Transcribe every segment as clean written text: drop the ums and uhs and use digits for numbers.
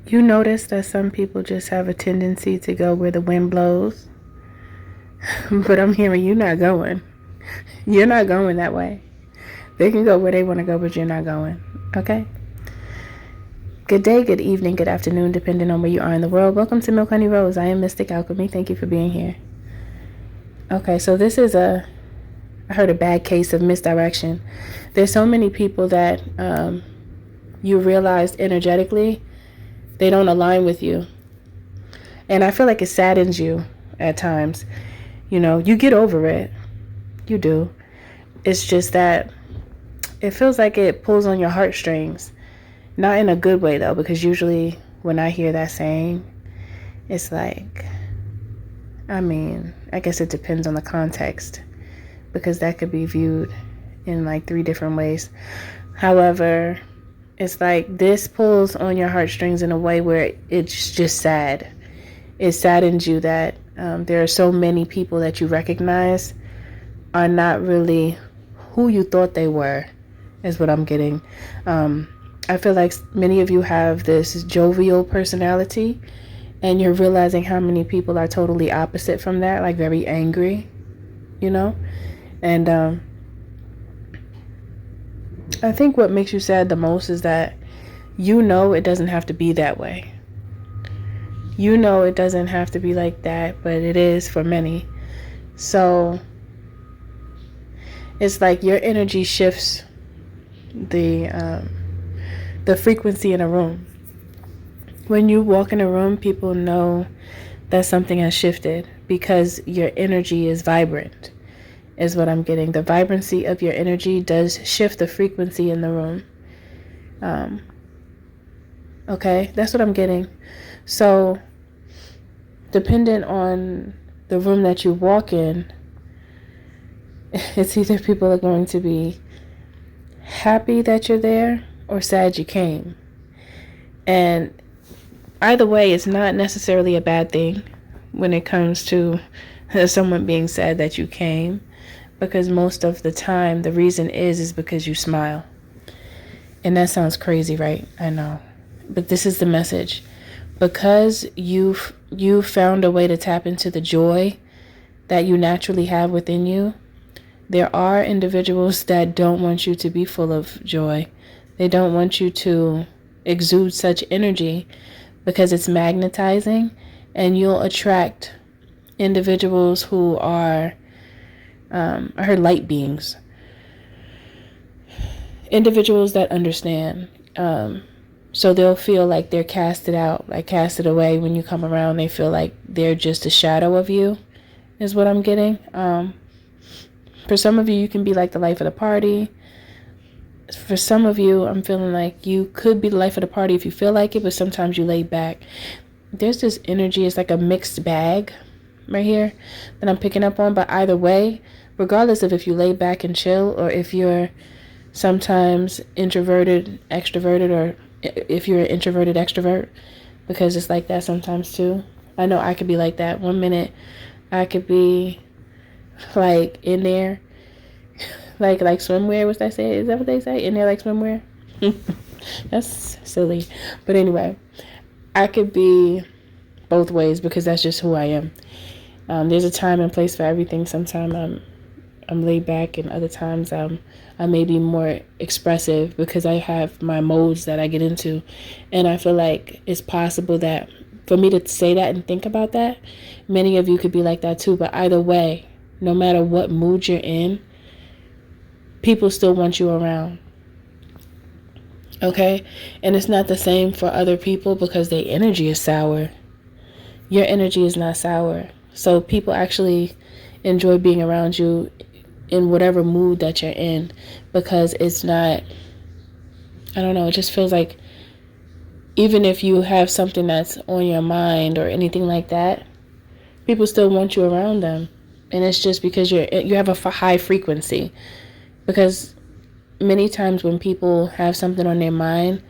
You notice that some people just have a tendency to go where the wind blows, but I'm hearing you not going. You're not going that way. They can go where they want to go, but you're not going. Okay? Good day, good evening, good afternoon, depending on where you are in the world. Welcome to Milk Honey Rose. I am Mystic Alchemy. Thank you for being here. Okay, so this is I heard a bad case of misdirection. There's so many people that you realize energetically they don't align with you. And I feel like it saddens you at times. You get over it. You do. It's just that it feels like it pulls on your heartstrings. Not in a good way, though, because usually when I hear that saying, it's like, I guess it depends on the context, because that could be viewed in like 3 different ways. However, it's like this pulls on your heartstrings in a way where it's just sad. It saddens you that there are so many people that you recognize are not really who you thought they were, is what I'm getting. I feel like many of you have this jovial personality, and you're realizing how many people are totally opposite from that, like very angry, And I think what makes you sad the most is that it doesn't have to be that way. It doesn't have to be like that, but it is for many. So it's like your energy shifts the frequency in a room. When you walk in a room, people know that something has shifted because your energy is vibrant, is what I'm getting. The vibrancy of your energy does shift the frequency in the room. Okay, that's what I'm getting. So, dependent on the room that you walk in, it's either people are going to be happy that you're there or sad you came. And either way, it's not necessarily a bad thing when it comes to someone being sad that you came, because most of the time the reason is because you smile. And that sounds crazy, right? I know. But this is the message. Because you found a way to tap into the joy that you naturally have within you, there are individuals that don't want you to be full of joy. They don't want you to exude such energy because it's magnetizing, and you'll attract individuals who are her light beings. Individuals that understand. So they'll feel like they're casted out, like casted away when you come around. They feel like they're just a shadow of you, is what I'm getting. For some of you, you can be like the life of the party. For some of you, I'm feeling like you could be the life of the party if you feel like it, but sometimes you lay back. There's this energy, it's like a mixed bag right here that I'm picking up on. But either way, regardless of if you lay back and chill, or if you're sometimes introverted, extroverted, or if you're an introverted extrovert, because it's like that sometimes too. I know I could be like that. One minute I could be like in there, like swimwear. What's that say? Is that what they say? In there like swimwear? That's silly. But anyway, I could be both ways because that's just who I am. There's a time and place for everything. Sometimes I'm laid back, and other times I may be more expressive because I have my modes that I get into. And I feel like it's possible that for me to say that and think about that, many of you could be like that too. But either way, no matter what mood you're in, people still want you around. Okay? And it's not the same for other people because their energy is sour. Your energy is not sour. So people actually enjoy being around you in whatever mood that you're in, because it's not, I don't know, it just feels like even if you have something that's on your mind or anything like that, people still want you around them. And it's just because you have a high frequency. Because many times when people have something on their mind,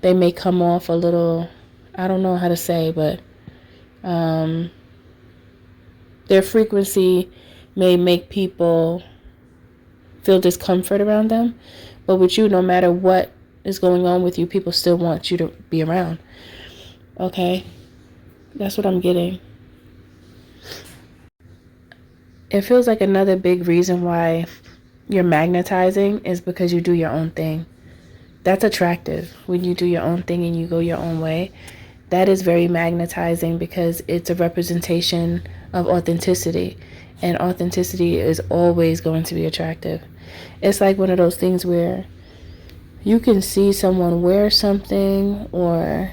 they may come off a little, I don't know how to say, but their frequency may make people feel discomfort around them. But with you, no matter what is going on with you, people still want you to be around. Okay? That's what I'm getting. It feels like another big reason why you're magnetizing is because you do your own thing. That's attractive. When you do your own thing and you go your own way, that is very magnetizing because it's a representation of authenticity. And authenticity is always going to be attractive. It's like one of those things where you can see someone wear something or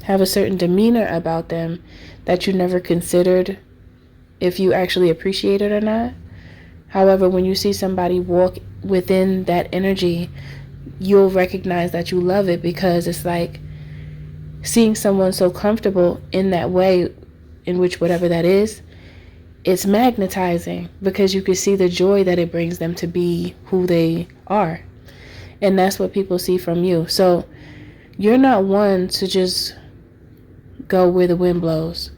have a certain demeanor about them that you never considered if you actually appreciate it or not. However, when you see somebody walk within that energy, you'll recognize that you love it, because it's like seeing someone so comfortable in that way, in which whatever that is, it's magnetizing because you can see the joy that it brings them to be who they are. And that's what people see from you. So you're not one to just go where the wind blows.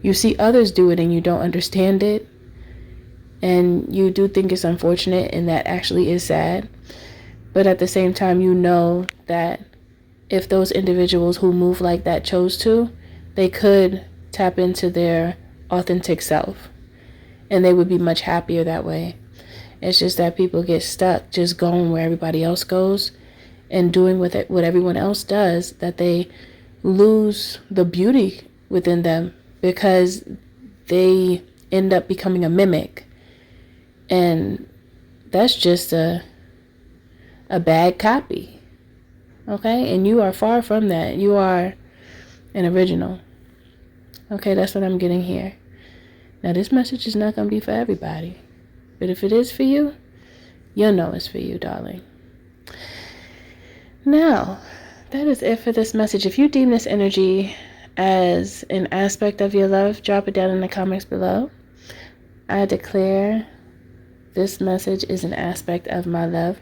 You see others do it and you don't understand it. And you do think it's unfortunate, and that actually is sad. But at the same time, you know that if those individuals who move like that chose to, they could tap into their authentic self. And they would be much happier that way. It's just that people get stuck just going where everybody else goes and doing what everyone else does, that they lose the beauty within them because they end up becoming a mimic. And that's just a bad copy. Okay? And you are far from that. You are an original. Okay, that's what I'm getting here. Now, this message is not going to be for everybody. But if it is for you, you'll know it's for you, darling. Now, that is it for this message. If you deem this energy as an aspect of your love, drop it down in the comments below. I declare this message is an aspect of my love.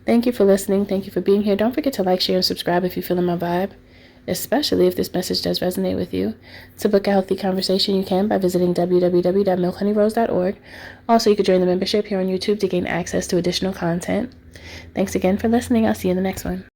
Thank you for listening. Thank you for being here. Don't forget to like, share, and subscribe if you're feeling my vibe, especially if this message does resonate with you. To book a healthy conversation, you can by visiting www.milkhoneyRose.org. Also, you can join the membership here on YouTube to gain access to additional content. Thanks again for listening. I'll see you in the next one.